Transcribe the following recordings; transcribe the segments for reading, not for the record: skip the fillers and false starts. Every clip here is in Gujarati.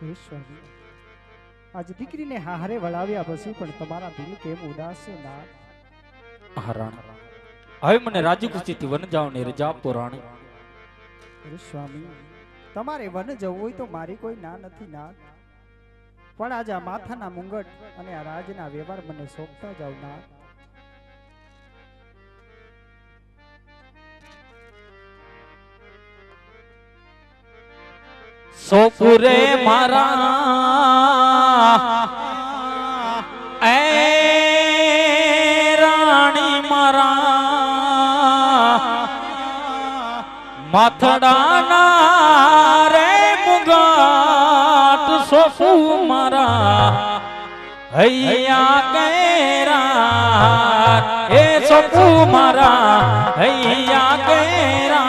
હે સ્વામી, આજ દીકરીને હારે વળાવ્યા પછી પણ તમારા દિલ કેમ ઉદાસ છે નાથ? હરણ હવે મને રાજી ખુશીથી વન જાવની રજા આપો રાણી. હે સ્વામી, તમારે વન જવું હોય તો મારી કોઈ ના નથી નાથ, પણ આજ આ માથાના મુંગટ અને આ રાજના વ્યવહાર મને સોંપતા જાવ નાથ. સોપુરે મારા એ રાણી મારા માથડાના રે મુગાટ સોપુ મારા હૈયા કેરા એ સોપુ મારા હૈયા કેરા.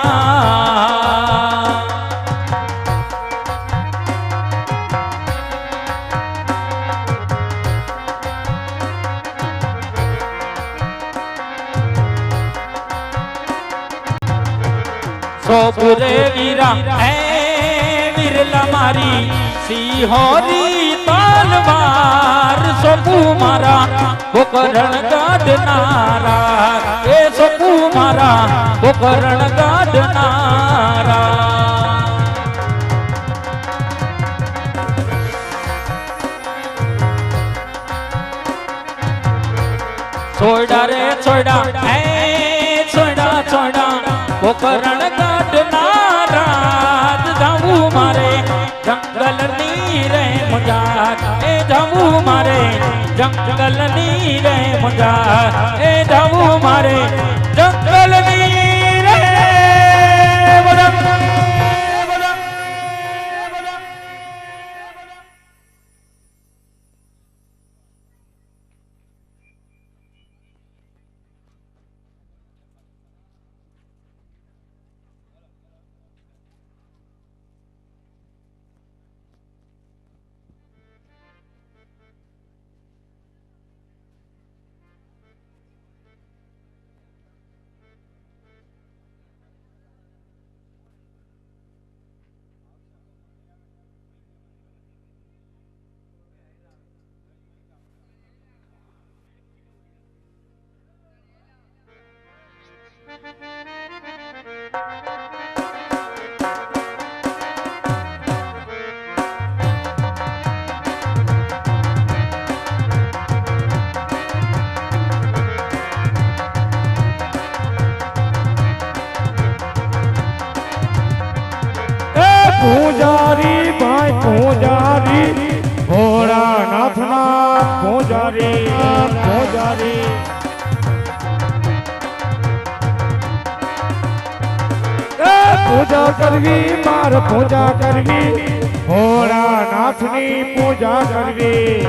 સોપુરે વીરા એ વિરલા મારી સિંહોરી તલવાર સોપુ મારા પોકરણ ગાડનારા એ સોપુ મારા પોકરણ ગાડનારા. છોડા રે છોડા એ છોડા છોડા પોકરણ ગાડનારા જાવું મારે જંગલની રે મુજાર એ જાવું મારે જંગલની રે મુજાર એ જાવું મારે જંગલની રે મુજાર. પૂજારી ભાઈ પૂજારી ભોળાનાથના પૂજારી પૂજારી પૂજા કરવી માર પૂજા કરવી ભોળાનાથની પૂજા કરવી.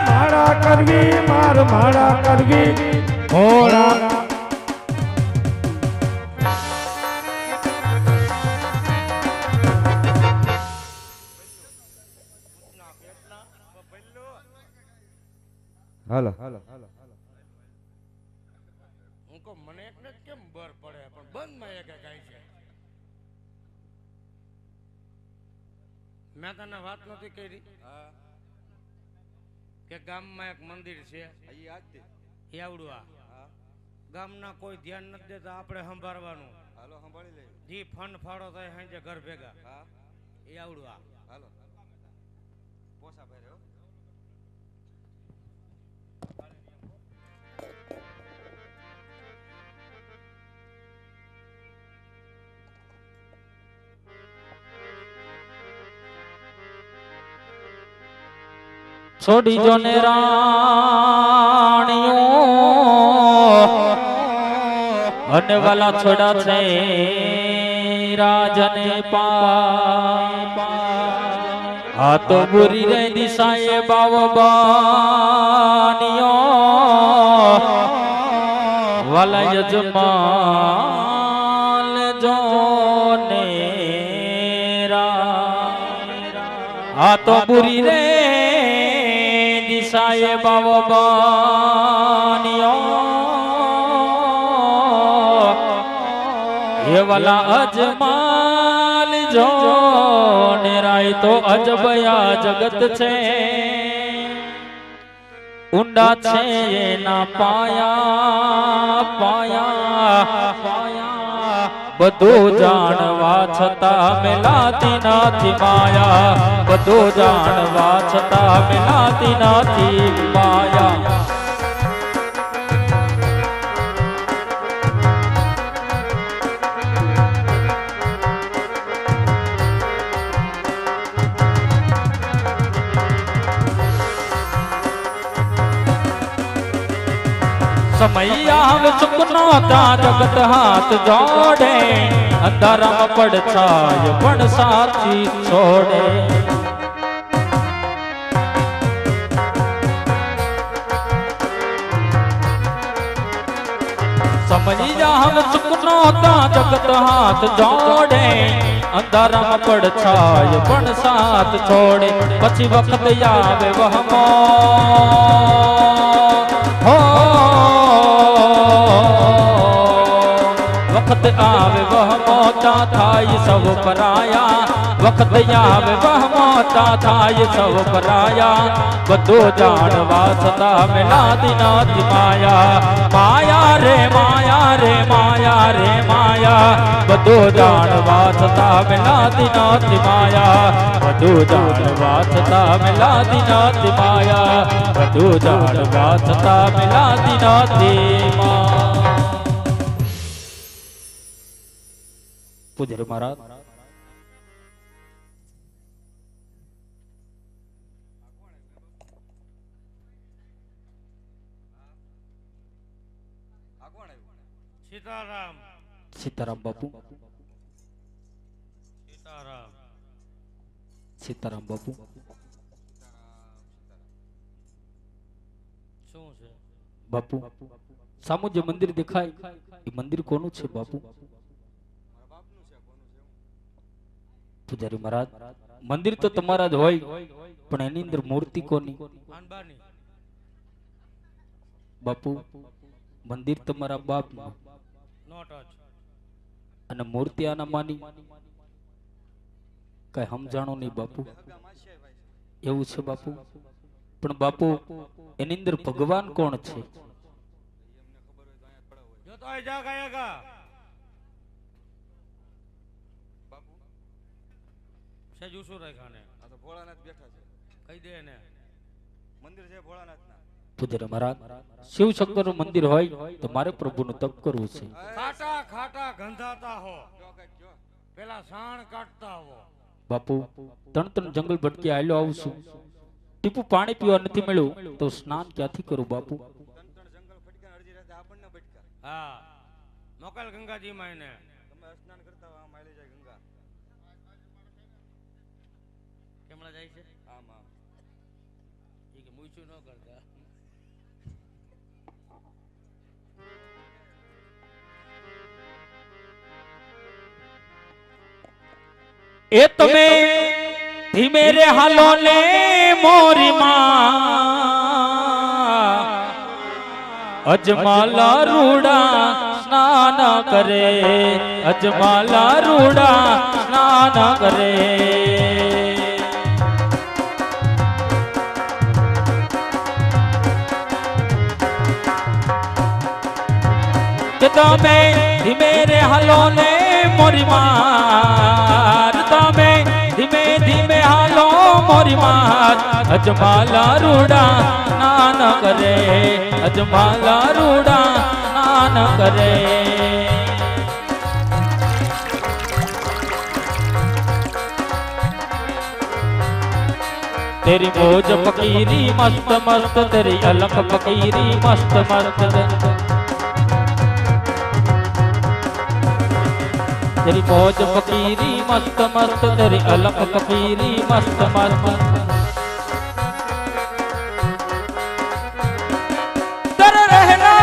માળા કરવી માર માળા કરવી ભોળા. હાલો હાલો હું કહું મને એટલે કેમ બર પડે પણ બંધ માં એક ગાય છે. મેં તને વાત નથી કરી કે ગામમાં એક મંદિર છે એવડું આ ગામના કોઈ ધ્યાન નથી દેતા, આપણે સંભાળવાનું. હાલો સંભાળી લે. જી ફંડ ફાળો થાય સાંજે ઘર ભેગા એ આવડું આ હાલો પોસા ભાઈ રહ્યો. છોડી જો ને રાણીઓ અને વાલા છોડા છે રાજને પા આ તો બુરી રે દિશાએ બાવબાનીઓ વાલા યજમાન જોને આ તો બુરી રે દિશાએ બાવબાનીઓ વાલા અજમાલ જો નિરાય તો અજબયા જગત છે ઊંડા છે એના પાયા પાયા પાયા બધું જાણવા છતાં મેલાતી નથી માયા બધું જાણવા છતાં મેલાતી નથી માયા સમય આવે સુખનો ત્યાં જગત હાથ જોડે અંધારામાં પડછાય પણ સાચી છોડે સમય આવે સુખનો ત્યાં જગત હાથ જોડે અંધારામાં પડછાય પણ સાથ છોડે પછી વખત આવે વહમો વખત આવે વહમોતા થાય સૌ પરાયા વખત આવે વહમોતા થાય સૌ પરાયા બધું જાણવા છતાં મેલાતી નથી માયા માયા રે માયા રે માયા રે માયા બધું જાણવા છતાં મેલાતી નથી માયા બધું જાણવા છતાં મેલાતી નથી માયા બધું જાણવા છતાં મેલાતી નથી માયા પૂજ્ય મહારાજ સીતારામ સીતારામ બાપુ સીતારામ સીતારામ બાપુ શું છે બાપુ સામુ જે મંદિર દેખાય એ મંદિર કોનું છે બાપુ પૂજારી મહારાજ મંદિર તો તમારા જ હોય પણ એની અંદર મૂર્તિ કોની આનબાની બાપુ મંદિર તમારા બાપ નો ટચ અને મૂર્તિ આના માની કઈ સમજાણો નહીં બાપુ એવું છે બાપુ પણ બાપુ એની અંદર ભગવાન કોણ છે જો તો આ જા ગાયગા સેજ ઉસુ રાખાને આ તો ભોળાનાથ બેઠા છે કહી દે ને મંદિર છે ભોળાનાથના પૂજ્ય મહારાજ શિવ શંકર નું મંદિર હોય તો મારે પ્રભુનું તપ કરવું છે ખાટા ખાટા ગંધાતા હો પેલા સાણ કાઢતા હો બાપુ ત્રણ ત્રણ જંગલ ભટકી આલ્યો આવું છું ટીપુ પાણી પીવા નથી મળ્યું તો સ્નાન ક્યાંથી કરું બાપુ હા મોકલ ગંગાજી માં એને તમે સ્નાન કરતા આમ આલે જાય ગંગા કેમલા જાય છે આમ આમ ઈ કે મૂછું ન કરતા એ તમે ધીમે રે હાલો ને મોરી માં અજમાલા રૂડા સ્નાન કરે અજમાલા રૂડા સ્નાન કરે કે તમે ધીમે રે હાલો ને મોરી માં તમે ધીમે ધીમે હાલો મોરી માં અજમાલા રૂડા સ્નાન કરે અજમાલા રૂડા સ્નાન કરે तेरी मौज फकीरी मस्त मस्त तेरी अलग फकीरी मस्त मस्त तेरी मौज फकीरी मस्त मस्त तेरी अलग फकीरी मस्त मस्त तर रहना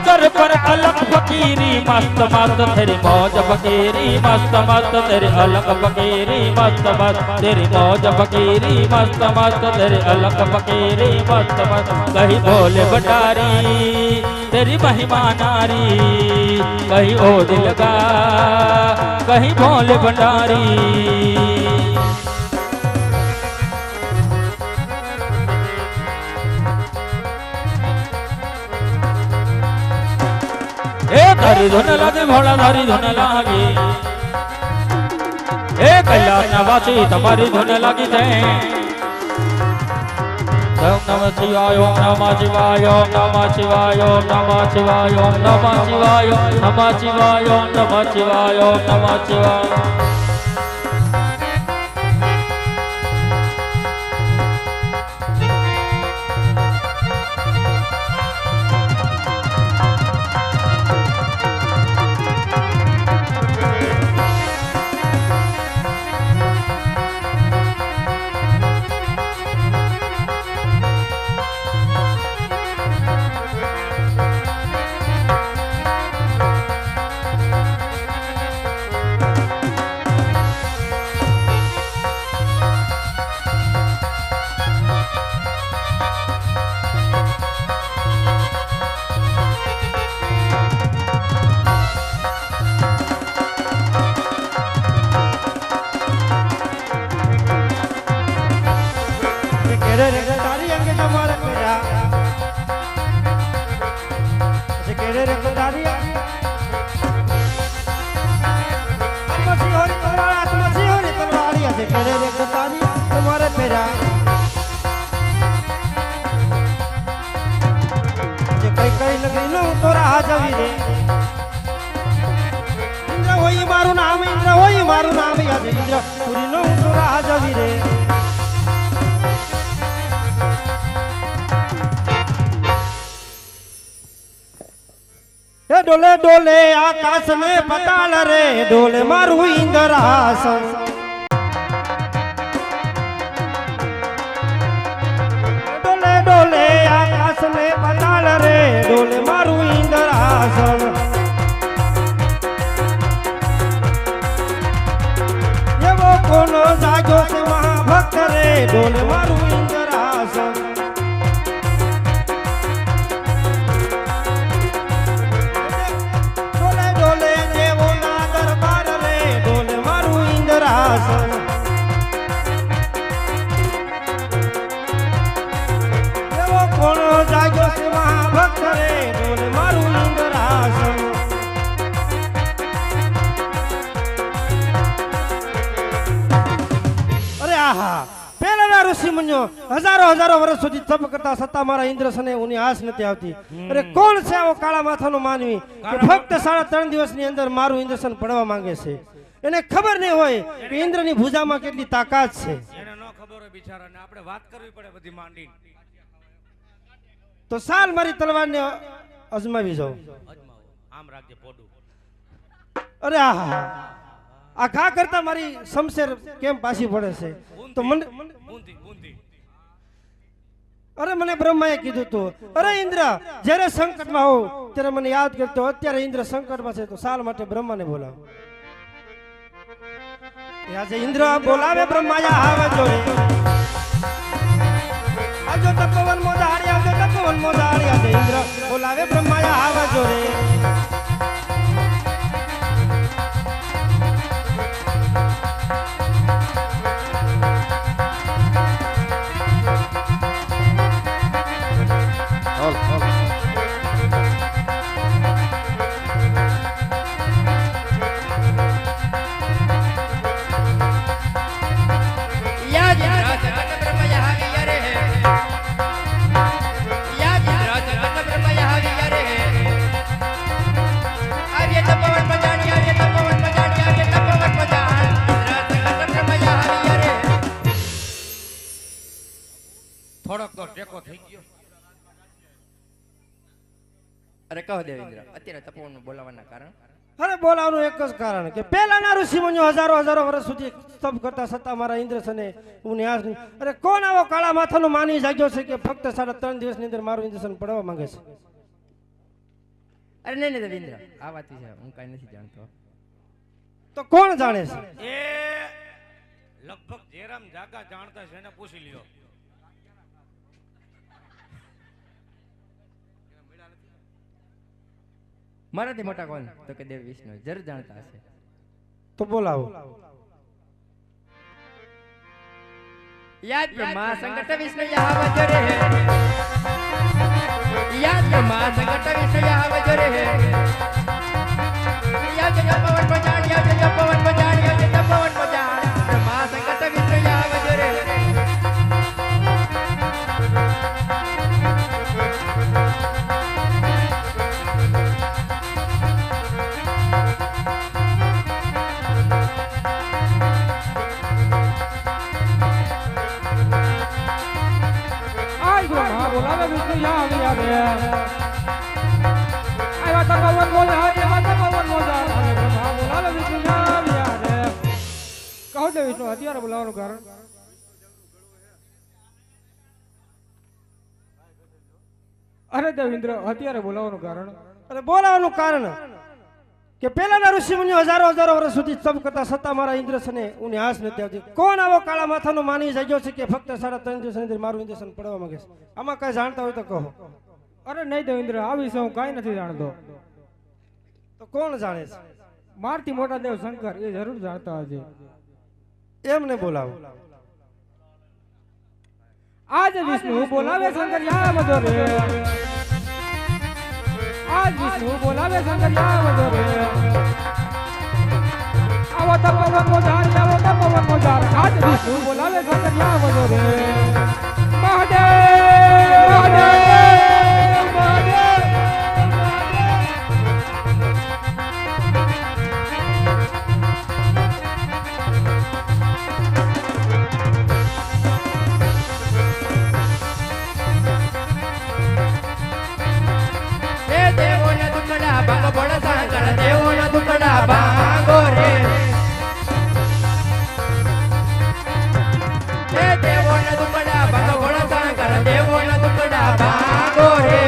कर पर अलग फकीरी मस्त मस्त मस्त तेरी मौज फकीरी मस्त मस्त तेरी अलग फकीरी मस्त मस्त तेरी मौज फकीरी मस्त मस्त तेरी अलग फकीरी मस्त मस्त कहीं भोले भंडारी तेरी महिमा नारी कहीं ओ दिल का कहीं भोले भंडारी ए धरी धुन लागे भोला धरी धुन लागे ए कैलाश वासी तुम्हारी धुन लगी थे ओम नमः शिवाय ओम नमः शिवाय ओम नमः शिवाय ओम नमः शिवाय ओम नमः शिवाय ओम नमः शिवाय ओम नमः शिवाय ओम नमः शिवाय डोले डोले आकाश में पताल रे डोले मारू इंद्रासन डोले डोले आकाश में पताल रे डोले मारू इंद्रासन ये वो कोनो जागो से महाभक्त रे डोले मारू इंद्रासन हजारों हजारों वर्ष सुधी तप करता सत्ता मारा इंद्रसने उन्हें आस नहीं आती अरे कौन से वो काला माथा नो मानवी कि फक्त 3.5 दिवस ની અંદર મારું ઇન્દ્રસન પડવા માંગે છે એને ખબર નહીં હોય કે ઇન્દ્રની ભુજામાં કેટલી તાકાત છે એને ન ખબર હોય બિચારાને આપણે વાત કરવી પડે બધી માંડીને તો સાલ મારી તલવારને અજમાવી જાઓ અજમાવો આમ રાખજે પોડું અરે આહા આ ઘા કરતા મારી શમશેર કેમ પાછી પડે છે તો મને બુંદી બુંદી અરે મને બ્રહ્માએ કીધું તો અરે ઇન્દ્ર જ્યારે સંકટમાં હો ત્યારે મને યાદ કરતો અત્યારે ઇન્દ્ર સંકટમાં છે તો સાલ માટે બ્રહ્માને બોલાવ આજે ઇન્દ્ર બોલાવે બ્રહ્માયા આવે જોડે આજો તપવન મોદારી આજો તપવન મોદારી આજે ઇન્દ્ર બોલાવે બ્રહ્માયા આવે જોડે થોડોક તો ટેકો થઈ ગયો અરે કહો દેવેન્દ્ર અત્યારે તપોવનને બોલાવવાના કારણ અરે બોલાવવાનું એક જ કારણ કે પહેલાના ઋષિ મુનિઓ હજારો હજારો વર્ષ સુધી તપ કરતા સત્તા મારા ઇન્દ્રસને હું ન્યાસ અરે કોણ આવો કાળા માથાનો માની જાગ્યો છે કે ફક્ત 3.5 દિવસની અંદર મારું ઇન્દ્રસન પડવા માંગે છે અરે નહીં નહીં દેવેન્દ્ર, આ વાત છે હું કાંઈ નથી જાણતો. તો કોણ જાણે છે? એ લગભગ જેરામ જાગા જાણતા છે, એને પૂછી લ્યો. મારાથી મોટા કોણ? તો કે દેવ વિષ્ણુ જરૂર જાણતા હશે. તો બોલાવો. યાદ બ્રહ્મા સંકટ વિષ્ણુ આવજો રે, યાદ બ્રહ્મા સંકટ વિષ્ણુ આવજો રે, યાદ જો પવન બજાડ, યાદ જો પવન બજાડ, યાદ જો પવન બજાડ, બ્રહ્મા સંકટ વિષ્ણુ આવજો રે. બોલાવે વિષ્ણુ આવે આવે આવ્યા તો પવન બોલે આવ્યા તો પવન બોલે બોલાવે વિષ્ણુ આવે આવે કહો દે વિષ્ણુ અત્યારે બોલાવવાનું કારણ? અરે દેવેન્દ્ર અત્યારે બોલાવવાનું કારણ? અરે બોલાવાનું કારણ કે પહેલાના ઋષિ મુનિઓ હજારો હજારો વર્ષ સુધી તપ કરતા છતાં મારા ઇન્દ્રસને હું હાસ નથી આવતી. કોણ આવો કાળા માથાનો માની જાગ્યો છે કે ફક્ત 3.5 દિવસની અંદર મારું ઇન્દ્રસન પડવા માંગે છે? આમાં કઈ જાણતા હોય તો કહો. અરે નહીં દેવેન્દ્ર, આ વિશે હું કાંઈ નથી જાણતો. તો કોણ જાણે છે? મારથી મોટા દેવ શંકર એ જરૂર જાણતા હશે. એમને બોલાવો. આજ વિષ્ણુ બોલાવે શંકર યા બધો રે, આજ વિષ્ણુ બોલાવે શંકર યા બધો રે, આવો તો પવન મોજાર, આવો તો પવન મોજાર, આજ વિષ્ણુ બોલાવે શંકર યા બધો રે. મહાદેવ મહાદેવ મહાદેવ ભાંગો બોલો શંકર દેવોના દુકડા ભાંગો રે, એ દેવોના દુકડા ભાંગો બોલો શંકર દેવોના દુકડા ભાંગો રે,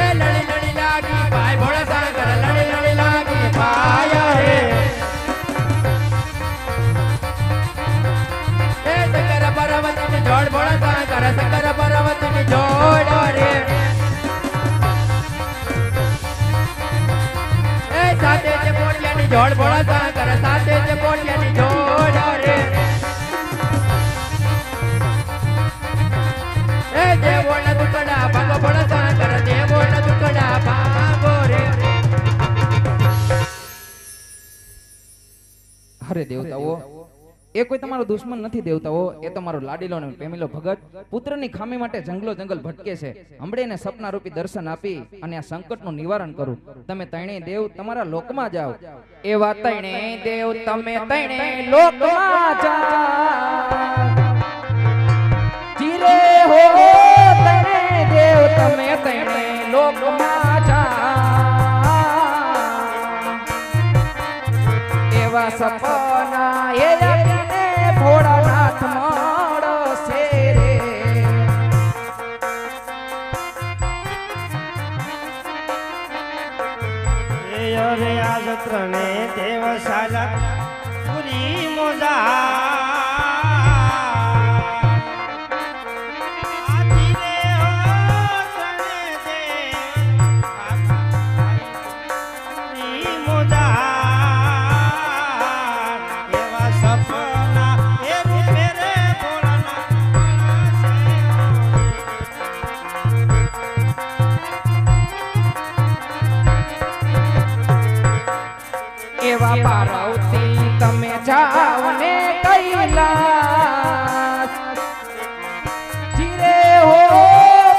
એ લડી લડી લાગી ભાઈ બોલો શંકર લડી લડી લાગી ભાઈ રે, એ શંકર પાર્વતીની જોડ બોલો શંકર શંકર પાર્વતીની જોડ રે, એ સાથે જે પોટિયાની જોડ બોલો શંકર સાથે જે પોટિયાની જોડ રે, એ દેવોના દુકડા ભાંગો બોલો શંકર દેવોના દુકડા ભાંગો રે. અરે દેવતાઓ, એ કોઈ તમારો દુશ્મન નથી દેવતાઓ, એ તો મારો લાડીલો અને પ્રેમીલો ભગત પુત્રની ખામી માટે જંગલો જંગલ ભટકે છે. હમણે એને સપના રૂપી દર્શન આપી અને આ સંકટનું નિવારણ કરું. તમે ત્રણેય દેવ તમારા લોકમાં જાઓ. એવા ત્રણેય દેવ તમે ત્રણેય લોકમાં જાઓ, જીરે હો ત્રણેય દેવ તમે ત્રણેય લોકમાં જાઓ, એવા સપના એ ભોળાનાથ મળશે રે. અરે આજ ત્રણે દેવ સાલા પૂરી મોજા એવા પાર્વતી તમે જાઓ ને કૈલાસ, જીરે હો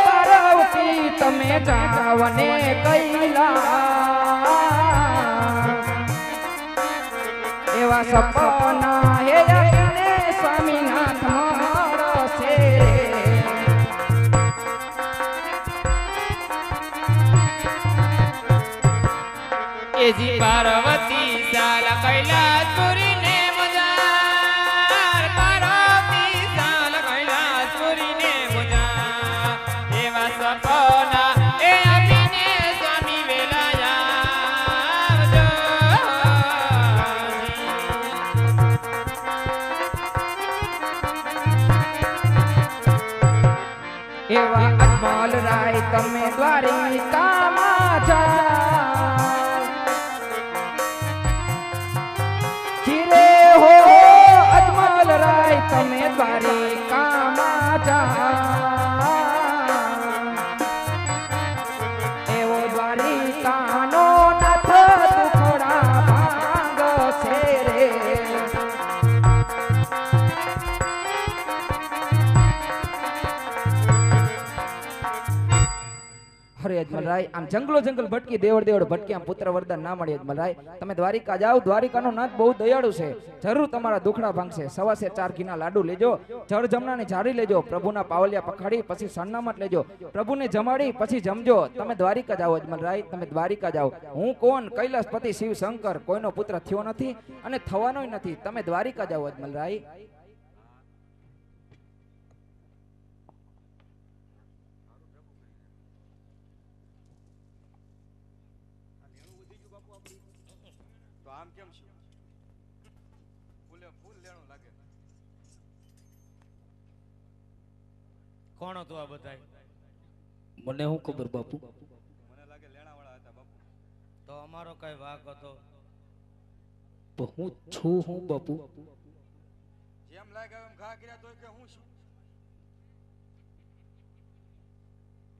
પાર્વતી તમે જાઓ ને કૈલાસ, એવા સપના હે અમને સ્વામીનાથ મળશે રે. એજી પાર્વતી સાલા કૈલાસપુરી ને મજાર, પાર્વતી સાલા કૈલાસપુરી ને મજાર, એવા તમે દ્વારિકામાં જાઓ ચીરે હો અજમલ રાય તમે દ્વારિકામાં જાઓ એવો દ્વારિકાનો નાથ દુખડા ભાંગ છે રે હરે અજમલરાય આમ જંગલો જંગલ ભટકી દેવડ દેવડ ભટકી આમ પુત્ર વરદાન ના મળી અજમલરાય તમે દ્વારિકા જાઓ દ્વારિકાનો નાથ બહુ દયાળુ છે જરૂર તમારા દુખડા ભાંગશે સવાસે 4 ઘીના લાડુ લેજો જળ જમનાની જારી લેજો પ્રભુના પાવલિયા પખાડી પછી સન્નામત લેજો પ્રભુને જમાડી પછી જમજો તમે દ્વારિકા જાઓ અજમલરાય તમે દ્વારિકા જાઓ હું કોણ કૈલાસપતિ શિવ શંકર કોઈનો પુત્ર થયો નથી અને થવાનોય નથી તમે દ્વારિકા જાઓ અજમલરાય આમ કેમ છે ફૂલે ફૂલ લેણું લાગે કોણ હતું આ બધાય મને શું ખબર બાપુ મને લાગે લેણાવાળા હતા બાપુ તો અમારો કઈ વાક હતો પણ હું છું હું બાપુ જેમ લાગે એમ ઘા કર્યા તોય કે હું છું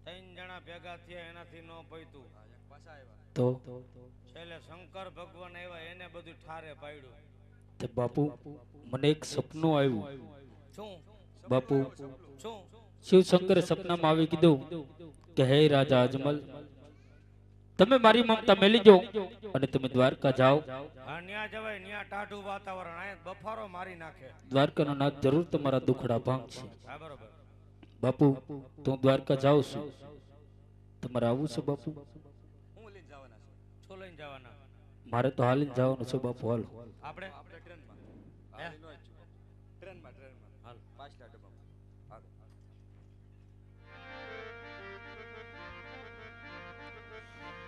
3 જણા ભેગા થયા એનાથી ન પૈતું પાછા આવ્યા તો છેલ્લે શંકર ભગવાન આવ્યા એને બધું ઠારે પાડ્યું તે બાપુ મને એક સપનું આવ્યું શું બાપુ શું શિવ શંકરે સપનામાં આવી કીધું કે હે રાજા અજમલ તમે મારી મમતા મેલી જો અને તમે દ્વારકા જાઓ હા ન્યા જવાય ન્યા ટાઢું વાતાવરણ આ બફારો મારી નાખે દ્વારકાનો નાથ જરૂર તમારા દુખડા ભાંગશે હા બરોબર બાપુ તો હું દ્વારકા જાઉં છું તમારે આવું છે બાપુ હું લઈને જવાના છે શું લઈને જવાના મારે તો હાલીને જવાનું છે બાપુ હાલો આપણે ટ્રેનમાં હે? ટ્રેનમાં હાલ. પાછલા ડબ્બામાં હાલો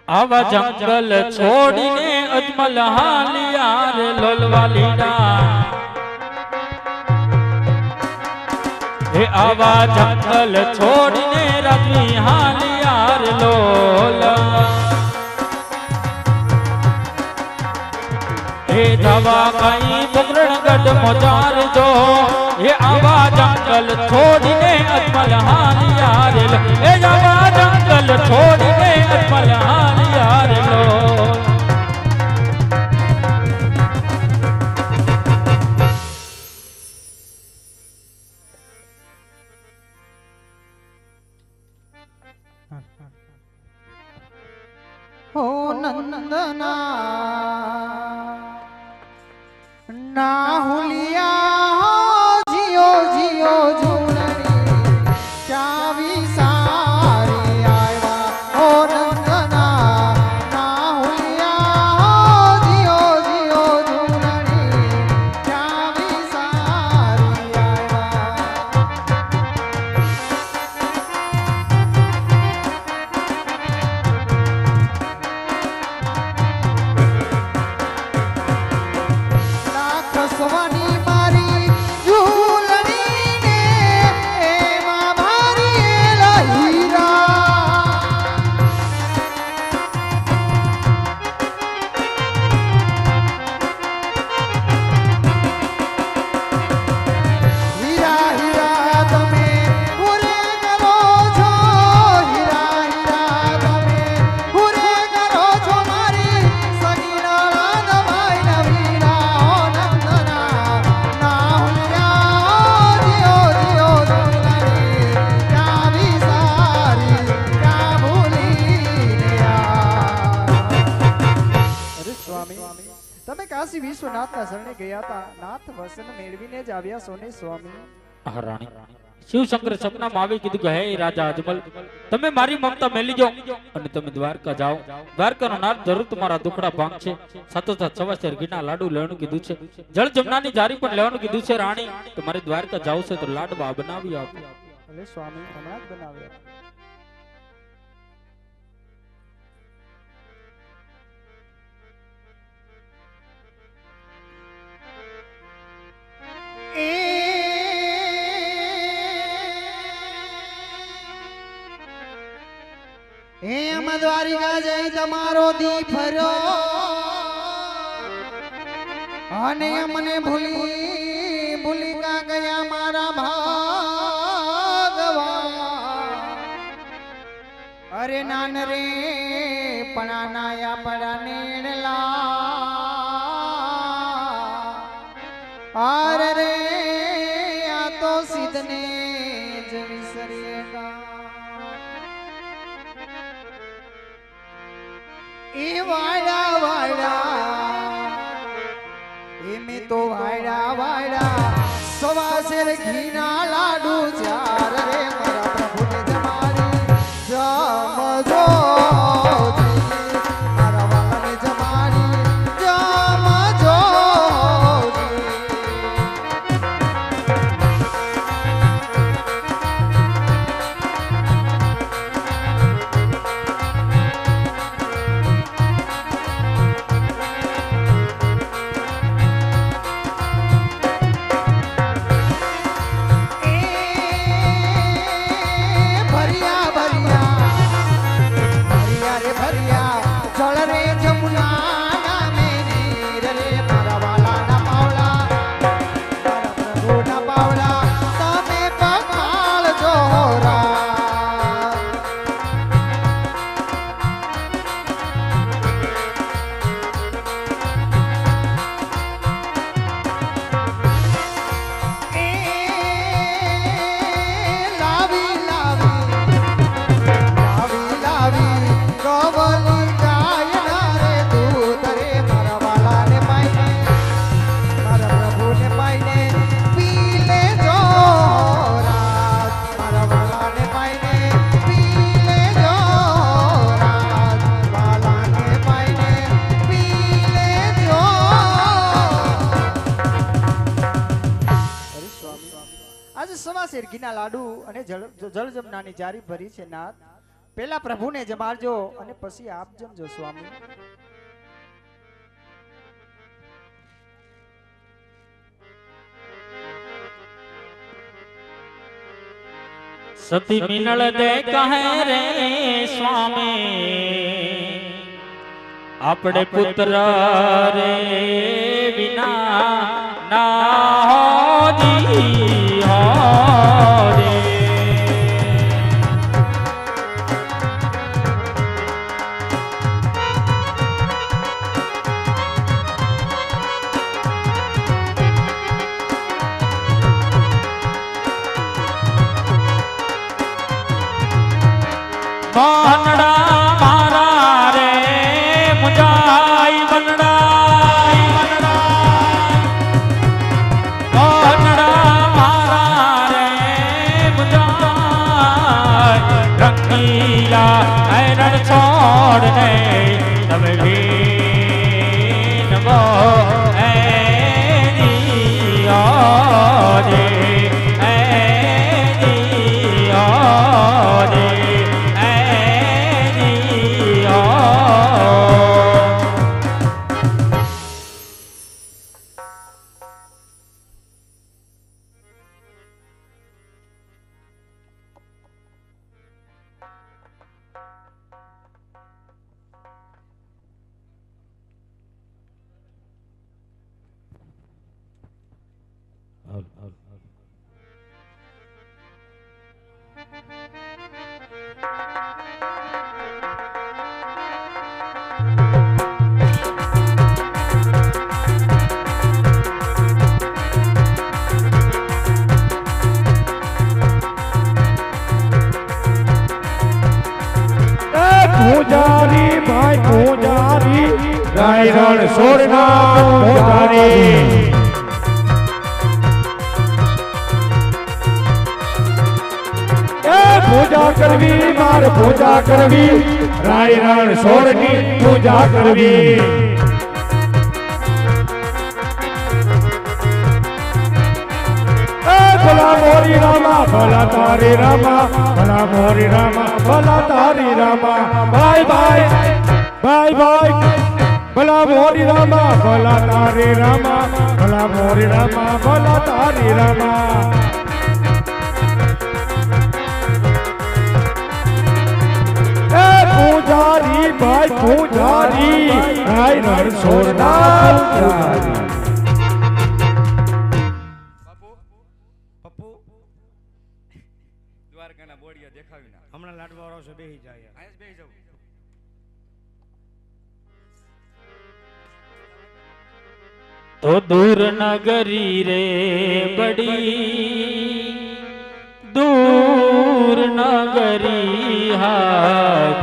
આવા જંગલ છોડીને અજમલ હાલિયા રે લોલવાલીડા હે આવા જંગલ છોડીને રજવી હાલિયા રે લોલ હે દવા કઈ બગરણગઢ મોજાર જો હે આવા જંગલ છોડીને અજમલ હાલિયા રે લોલ હે આવા જંગલ છોડીને અજમલ હાલિયા રે લોલ હો નંદના ના હુલિયા જીઓ જીઓ ઝૂલણી ચાવી સારી આવ્યા હો નંદના ના હુલિયા જીઓ જીઓ ઝૂલણી ચાવી સારી આવ્યા લાખસવાની મારી ઝૂલણી ને એમાં ભરેલા હીરા હીરા હીરા તમે પૂરે કરો છો હીરા હીરા તમે પૂરે કરો છો મારી સગીરા દબાઈ નવીના હો નંદના ના હુલિયા જીઓ જીઓ ઝૂલણી ચાવી સારી ચા ભૂલી અરે સ્વામી તમે કાશી વિશ્વનાથના શરણે ગયા હતા નાથ વસન મેળવીને જ આવ્યા સોને સ્વામી હા રાણી શિવશંકર સપનામાં આવી કીધું કે હે રાજા અજમલ તમે મારી મમતા મેલી જો અને તમે દ્વારકા જાઓ દ્વારકાનો નાથ જરૂર તમારા દુખડા ભાંગશે સાથોસાથ સવાસેર ઘીના લાડુ લેવાનું કીધું છે જળ જમનાની જારી પણ લેવાનું કીધું છે રાણી તમારે દ્વારકા જાવ છે તો લાડવા બનાવી આપો અરે સ્વામી હમણાં જ બનાવ્યા એમ દ્વારિકા જઈ તમારો દી ફર્યો અને મને ભૂલી ભૂલી કા ગયા મારા ભગવાન અરે નાન રે પણાનાયા પડા નેણલા અરે રે આ તો સિદ્ધને જ વિસરેગા એ વાડા વાડા એ મેં તો વાડા વાડા સવા શેર ઘીના લાડુ ચાર રે મારા પ્રભુને જમાડી જમજો મારા વાલાને જમાડી જમજો ઘીના લાડુ અને જળ જમનાની જારી ભરી છે નાથ પેલા પ્રભુને જમાડજો અને પછી આપ જમજો સ્વામી સતી મિનળ દે કહે રે સ્વામી આપણે પુત્ર રે વિના ના હોજી હો રે બાનડા મારા રે મુજાઈ બનડાઈ બાનડા મારા રે મુજાઈ રંગીલા હરણ છોડ ને તમે નમો એની ઓરે એની ઓરે પૂજારી ભાઈ પૂજારી રાયરણ સોરના પૂજારી પૂજા કરવી મારે પૂજા કરવી રાયરણ સોરની પૂજા કરવી ભલા મોરી રામા ભલા તારી રામા ભલા મોરી રામા ભલા તારી રામા ભાઈ ભાઈ ભાઈ ભાઈ ભલા મોરી રામા ભલા તારી રામા ભલા મોરી રામા ભલા તારી રામા પૂજારી ભાઈ પૂજારી રાય રણછોડના પૂજારી પપ્પુ દ્વારકાના બોડિયા દેખાવી ના હમણાં લાડવા વાળો છે બેહી જાય આયસ બેહી જાવ तो दूर नगरी रे बड़ी दूर नगरी हाय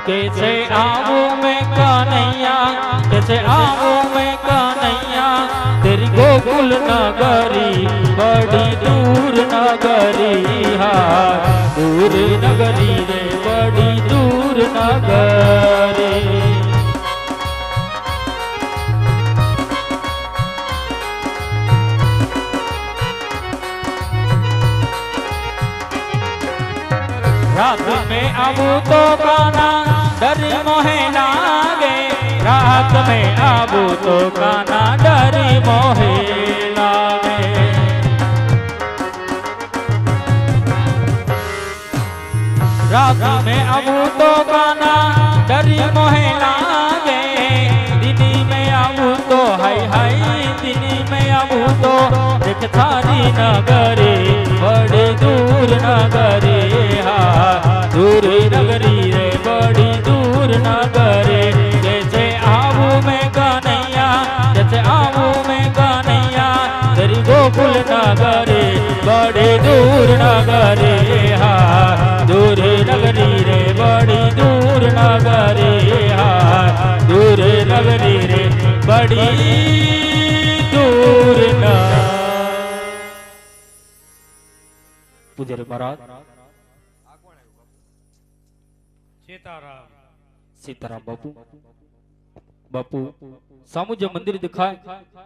कैसे आऊं मैं कन्हैया कैसे आऊं मैं कन्हैया तेरी गोकुल नगरी बड़ी दूर नगरी हाय दूर नगरी रे बड़ी दूर नगरी रात में आऊं तो काना डर मोहे लागे रात में आऊं तो काना डर मोहे लागे रात में आऊं तो काना डर मोहे लागे दिनी में आऊं तो हाय हाय दिनी में आऊं तो देख थारी नगरी बड़ी दूर नगरी दूर नगरी रे बड़ी दूर नगरी जैसे आऊं मैं कन्हैया जैसे आऊं मैं कन्हैया तेरी गोकुल नगरी बड़ी दूर नगरी दूर नगरी रे बड़ी दूर नगरी दूर नगरी रे बड़ी दूर नगरी पुजारी महाराज सीताराम सीताराम बापू बापू सामू जो मंदिर दिखाए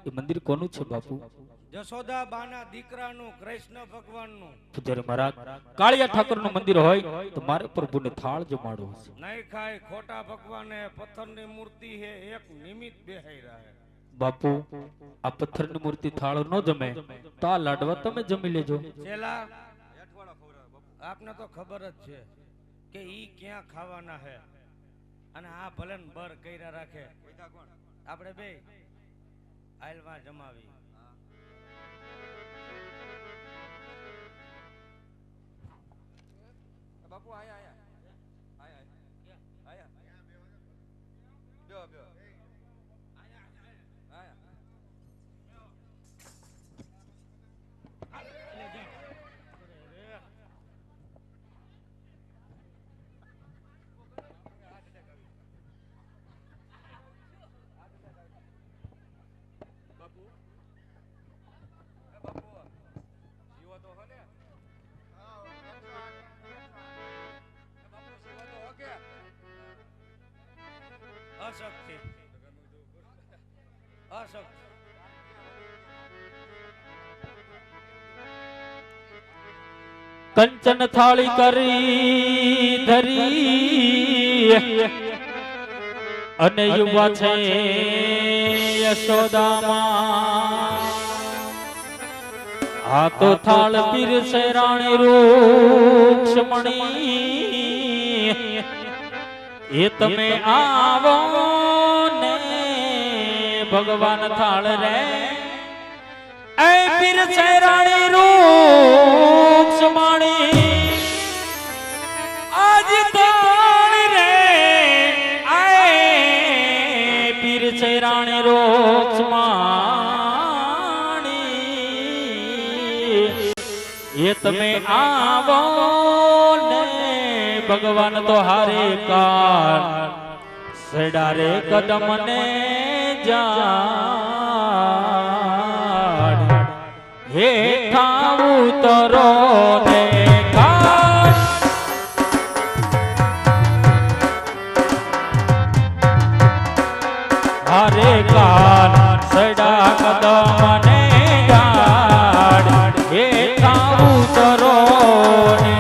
ये मंदिर कोनु छे बापू जसोदा बाना दीकरानु कृष्ण भगवाननु पुजारी महाराज कालिया ठाकुरनु मंदिर होय तो मारे प्रभुने थाळ जमाडो हशे नहीं खाए खोटा भगवान है पत्थरनी मूर्ति है एक निमित्त बेहाई रहा है बापू आ पत्थरनी मूर्ति थाळ न जमे तो आ लाडवा तमे जमी लेजो चेला आपने तो खबर ज छे के ई क्या खावाना है અને આ ભલન બર કઈરા રાખે આપણે બે આયલમાં જમાવી બાપુ આયા આયા આયા આયા બેઓ બેઓ આયા આયા अशक्ति अशक्ति कंचन थाली करी धरी अने युवा छे यशोदामा आ तो थाल पीर से राणी रूक्ष्मणी ये तमे आवो ने भगवान थाल रे ऐ पीर से राणी रूक्ष्मणी आज थाल रे ऐ पीर से राणी रूक्ष्मणी ये तमे आवो ने भगवान तो हारे कान सेडारे कदम ने जान हे ठाऊ तरो ने कान हारे कान सेडा कदम ने जान हे ठाऊ तरो ने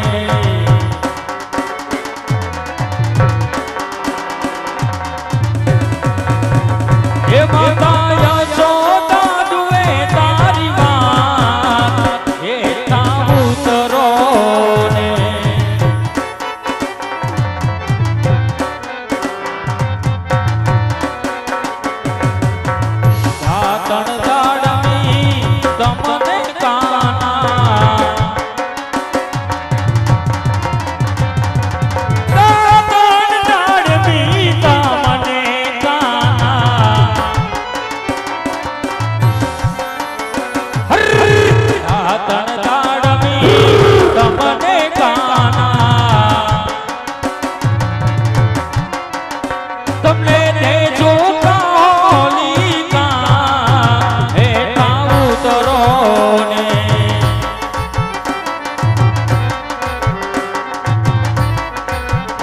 माता यशोदा दुए तारी बात ये ताऊ तरो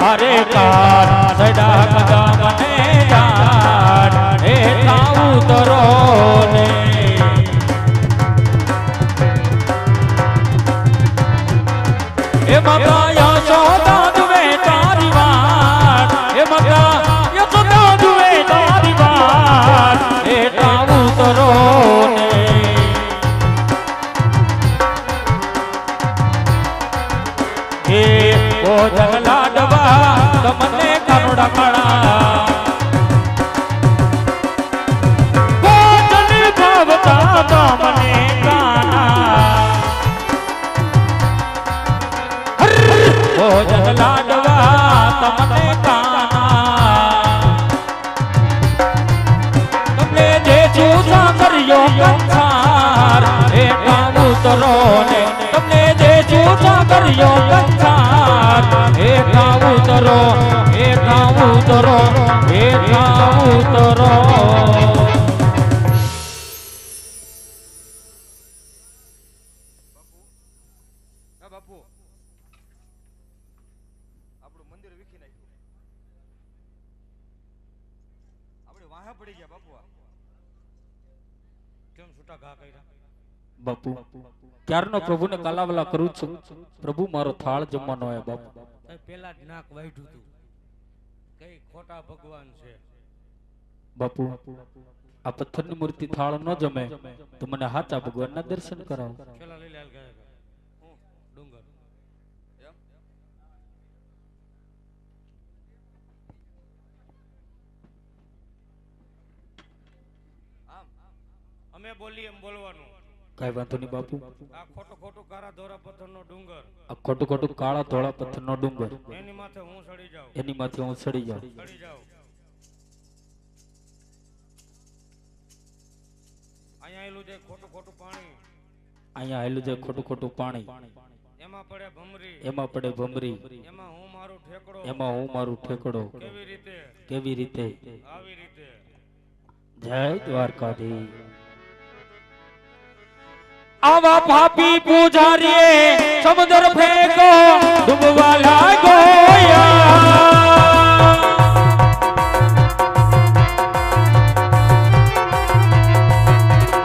અરે કાર સડા કદા મને જાડ એ તાઉ તરો ને એ માતા યશોદા જુએ તારી વાત એ માતા યશોદા જુએ તારી વાત એ તાઉ તરો ને એ ઓ જગલાડવા તમને કરુણા કળા કોટની ભાવતા તમને કાના ઓ જગલાડવા તમને કાના તમને જે ચૂસા કર્યો કંસાર એ કામ ઉતરો ને તમને જે ચૂસા કર્યો કંસાર એ કામ ઉતરો એ કામ ઉતરો એ કામ ઉતરો બાપુ આપણું મંદિર વિખી નાખ્યું આપણે વાહે પડી ગયા બાપુ કેમ છૂટા ઘા કર્યા બાપુ ક્યારનો પ્રભુને કાલાવલા કરું છું પ્રભુ મારો થાળ જમવાનો હે બાપુ પેલા જ નાક વાઢ્યું તું કઈ ખોટા ભગવાન છે બાપુ આ પથ્થરની મૂર્તિ થાળ ન જમે તો મને હાચા ભગવાનના દર્શન કરાવો પેલા લઈ લે હાલ ગયા ડુંગર એમ આમ અમે બોલીએ એમ બોલવાનું કઈ વાંધો નહીં બાપુ આ ખોટું ખોટું કારા ધોરા પથ્થરનો ડુંગર આ ખોટું ખોટું કાળા ધોળા પથ્થરનો ડુંગર એની માથે હું ચડી જાઉં એની માથે હું ચડી જાઉં ચડી જાઉં અહીંયા આવેલું છે ખોટું ખોટું પાણી અહીંયા આવેલું છે ખોટું ખોટું પાણી એમાં પડે ભમરી એમાં પડે ભમરી એમાં હું મારું ઠેકડો એમાં હું મારું ઠેકડો કેવી રીતે કેવી રીતે આવી રીતે જય દ્વારકાધીશ આવા પાપી પૂજારીએ સમુદ્ર ફેંકો ડૂબવા લાગો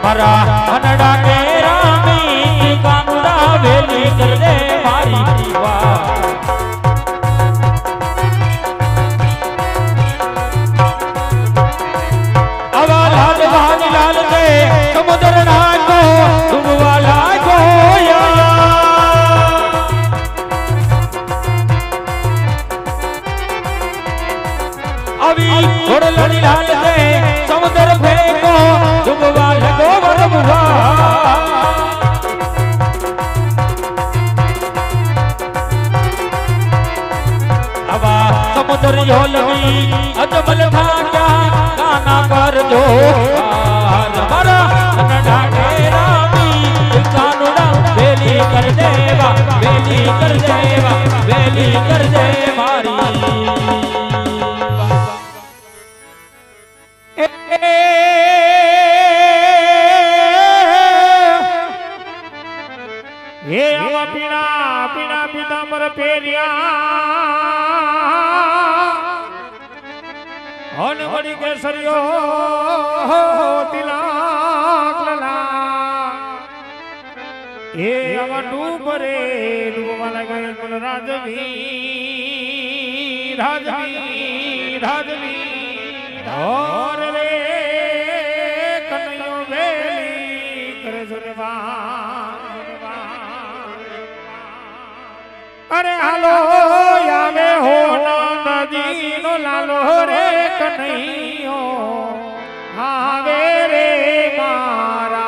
મારા અનડા કે રામી કાંગડા વેલી કર દે મારી વા આવા લાલ ભાગ લાલ દે સમુદ્ર નાખો ડૂબવા લાગો આવી ઘોડલડી લાલ દે સમુદ્ર ફેંકો ડૂબવા લાગો વરબુવા આવા સમુદ્ર યોલવી અજમલ થાક્યા ગાના કરજો મારા અનડા કે રામી કાનુડા વેલી કર દેવા વેલી કર દેવા વેલી કર દે મારી હે આવા પીણા પીણા પીતાંબર પેરિયા હન વડી કેસરિયો તિલક લલા હે આવા ડૂબરે ડૂબવા લાગે પણ રાજવી રાજવી રાજવી ઓર રે કનૈયો વેલી કરે સુરવા અરે હાલો આવે હો નંદજી નો લાલો રે કનૈયો આવે રે મારા